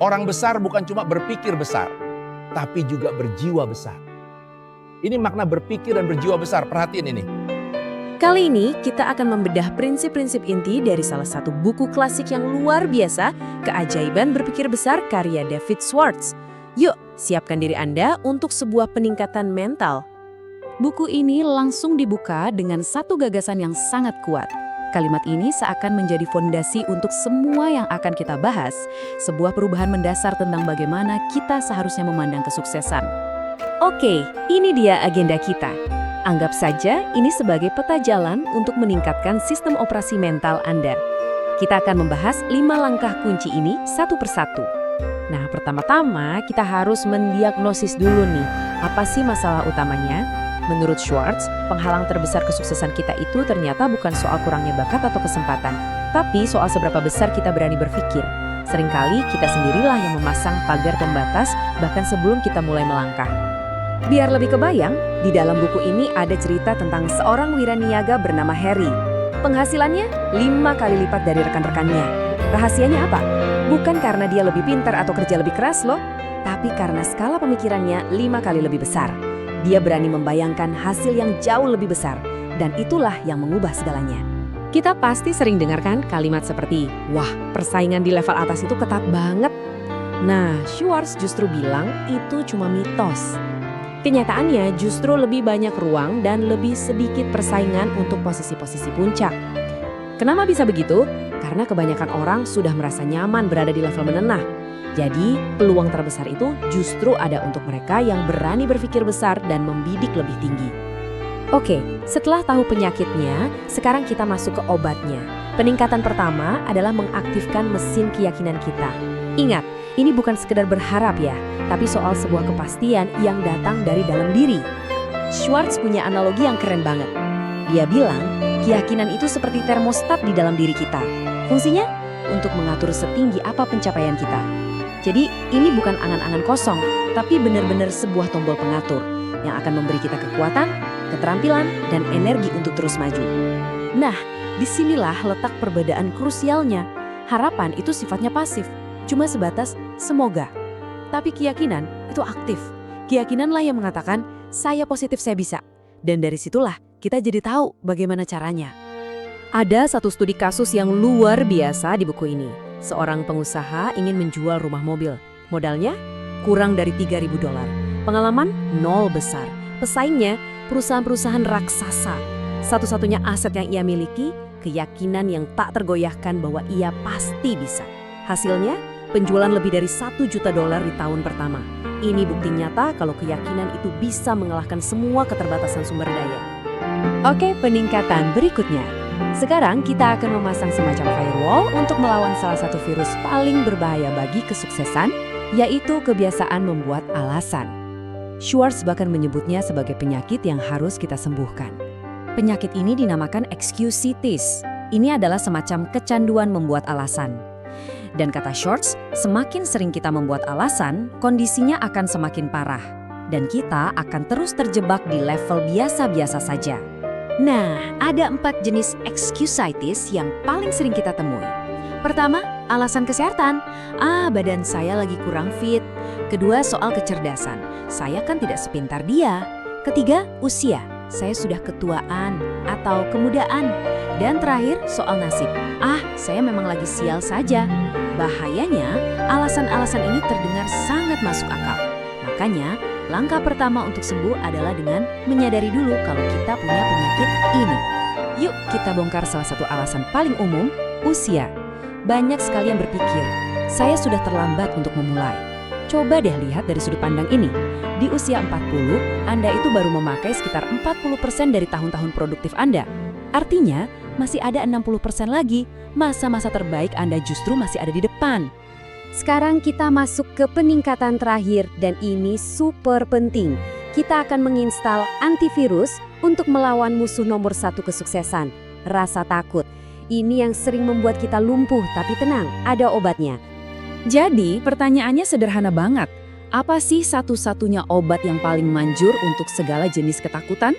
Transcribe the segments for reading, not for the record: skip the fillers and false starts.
Orang besar bukan cuma berpikir besar, tapi juga berjiwa besar. Ini makna berpikir dan berjiwa besar, perhatiin ini. Kali ini kita akan membedah prinsip-prinsip inti dari salah satu buku klasik yang luar biasa, Keajaiban Berpikir Besar karya David Schwartz. Yuk, siapkan diri Anda untuk sebuah peningkatan mental. Buku ini langsung dibuka dengan satu gagasan yang sangat kuat. Kalimat ini seakan menjadi fondasi untuk semua yang akan kita bahas, sebuah perubahan mendasar tentang bagaimana kita seharusnya memandang kesuksesan. Oke, ini dia agenda kita. Anggap saja ini sebagai peta jalan untuk meningkatkan sistem operasi mental Anda. Kita akan membahas 5 langkah kunci ini satu persatu. Nah, pertama-tama kita harus mendiagnosis dulu nih, apa sih masalah utamanya? Menurut Schwartz, penghalang terbesar kesuksesan kita itu ternyata bukan soal kurangnya bakat atau kesempatan, tapi soal seberapa besar kita berani berpikir. Seringkali kita sendirilah yang memasang pagar pembatas bahkan sebelum kita mulai melangkah. Biar lebih kebayang, di dalam buku ini ada cerita tentang seorang wiraniaga bernama Harry. Penghasilannya 5 kali lipat dari rekan-rekannya. Rahasianya apa? Bukan karena dia lebih pintar atau kerja lebih keras loh, tapi karena skala pemikirannya 5 kali lebih besar. Dia berani membayangkan hasil yang jauh lebih besar, dan itulah yang mengubah segalanya. Kita pasti sering dengarkan kalimat seperti, wah, persaingan di level atas itu ketat banget. Nah, Schwartz justru bilang itu cuma mitos. Kenyataannya justru lebih banyak ruang dan lebih sedikit persaingan untuk posisi-posisi puncak. Kenapa bisa begitu? Karena kebanyakan orang sudah merasa nyaman berada di level menengah. Jadi, peluang terbesar itu justru ada untuk mereka yang berani berpikir besar dan membidik lebih tinggi. Oke, setelah tahu penyakitnya, sekarang kita masuk ke obatnya. Peningkatan pertama adalah mengaktifkan mesin keyakinan kita. Ingat, ini bukan sekedar berharap ya, tapi soal sebuah kepastian yang datang dari dalam diri. Schwartz punya analogi yang keren banget. Dia bilang, keyakinan itu seperti termostat di dalam diri kita. Fungsinya untuk mengatur setinggi apa pencapaian kita. Jadi, ini bukan angan-angan kosong, tapi benar-benar sebuah tombol pengatur yang akan memberi kita kekuatan, keterampilan, dan energi untuk terus maju. Nah, disinilah letak perbedaan krusialnya. Harapan itu sifatnya pasif, cuma sebatas semoga. Tapi keyakinan itu aktif. Keyakinanlah yang mengatakan, saya positif, saya bisa. Dan dari situlah kita jadi tahu bagaimana caranya. Ada satu studi kasus yang luar biasa di buku ini. Seorang pengusaha ingin menjual rumah mobil. Modalnya kurang dari $3.000. Pengalaman nol besar. Pesaingnya perusahaan-perusahaan raksasa. Satu-satunya aset yang ia miliki, keyakinan yang tak tergoyahkan bahwa ia pasti bisa. Hasilnya, penjualan lebih dari $1 juta di tahun pertama. Ini bukti nyata kalau keyakinan itu bisa mengalahkan semua keterbatasan sumber daya. Oke, peningkatan berikutnya. Sekarang kita akan memasang semacam firewall untuk melawan salah satu virus paling berbahaya bagi kesuksesan, yaitu kebiasaan membuat alasan. Schwartz bahkan menyebutnya sebagai penyakit yang harus kita sembuhkan. Penyakit ini dinamakan excusitis. Ini adalah semacam kecanduan membuat alasan. Dan kata Schwartz, semakin sering kita membuat alasan, kondisinya akan semakin parah. Dan kita akan terus terjebak di level biasa-biasa saja. Nah, ada 4 jenis excusitis yang paling sering kita temui. Pertama, alasan kesehatan. Badan saya lagi kurang fit. Kedua, soal kecerdasan. Saya kan tidak sepintar dia. Ketiga, usia. Saya sudah ketuaan atau kemudaan. Dan terakhir, soal nasib. Saya memang lagi sial saja. Bahayanya, alasan-alasan ini terdengar sangat masuk akal. Makanya, langkah pertama untuk sembuh adalah dengan menyadari dulu kalau kita punya penyakit ini. Yuk kita bongkar salah satu alasan paling umum, usia. Banyak sekali yang berpikir, saya sudah terlambat untuk memulai. Coba deh lihat dari sudut pandang ini. Di usia 40, Anda itu baru memakai sekitar 40% dari tahun-tahun produktif Anda. Artinya, masih ada 60% lagi, masa-masa terbaik Anda justru masih ada di depan. Sekarang kita masuk ke peningkatan terakhir dan ini super penting. Kita akan menginstal antivirus untuk melawan musuh nomor 1 kesuksesan, rasa takut. Ini yang sering membuat kita lumpuh, tapi tenang, ada obatnya. Jadi pertanyaannya sederhana banget. Apa sih satu-satunya obat yang paling manjur untuk segala jenis ketakutan?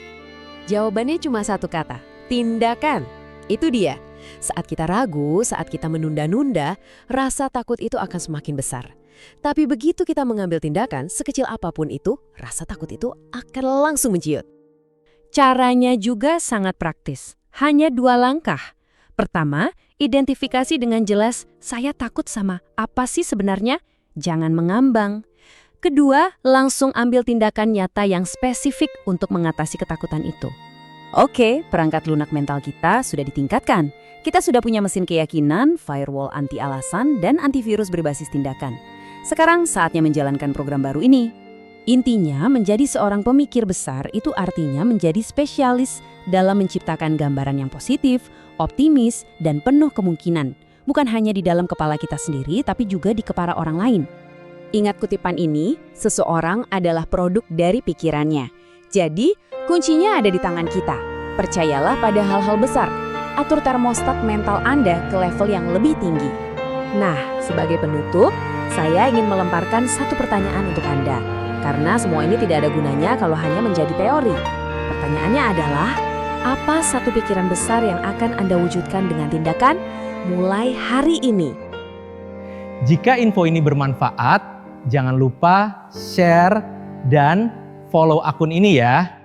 Jawabannya cuma satu kata, tindakan. Itu dia. Saat kita ragu, saat kita menunda-nunda, rasa takut itu akan semakin besar. Tapi begitu kita mengambil tindakan, sekecil apapun itu, rasa takut itu akan langsung menciut. Caranya juga sangat praktis. Hanya 2 langkah. Pertama, identifikasi dengan jelas, saya takut sama apa sih sebenarnya? Jangan mengambang. Kedua, langsung ambil tindakan nyata yang spesifik untuk mengatasi ketakutan itu. Oke, perangkat lunak mental kita sudah ditingkatkan. Kita sudah punya mesin keyakinan, firewall anti alasan, dan antivirus berbasis tindakan. Sekarang saatnya menjalankan program baru ini. Intinya, menjadi seorang pemikir besar itu artinya menjadi spesialis dalam menciptakan gambaran yang positif, optimis, dan penuh kemungkinan. Bukan hanya di dalam kepala kita sendiri, tapi juga di kepala orang lain. Ingat kutipan ini, seseorang adalah produk dari pikirannya. Jadi, kuncinya ada di tangan kita. Percayalah pada hal-hal besar. Atur termostat mental Anda ke level yang lebih tinggi. Nah, sebagai penutup, saya ingin melemparkan satu pertanyaan untuk Anda. Karena semua ini tidak ada gunanya kalau hanya menjadi teori. Pertanyaannya adalah, apa satu pikiran besar yang akan Anda wujudkan dengan tindakan mulai hari ini? Jika info ini bermanfaat, jangan lupa share dan follow akun ini ya.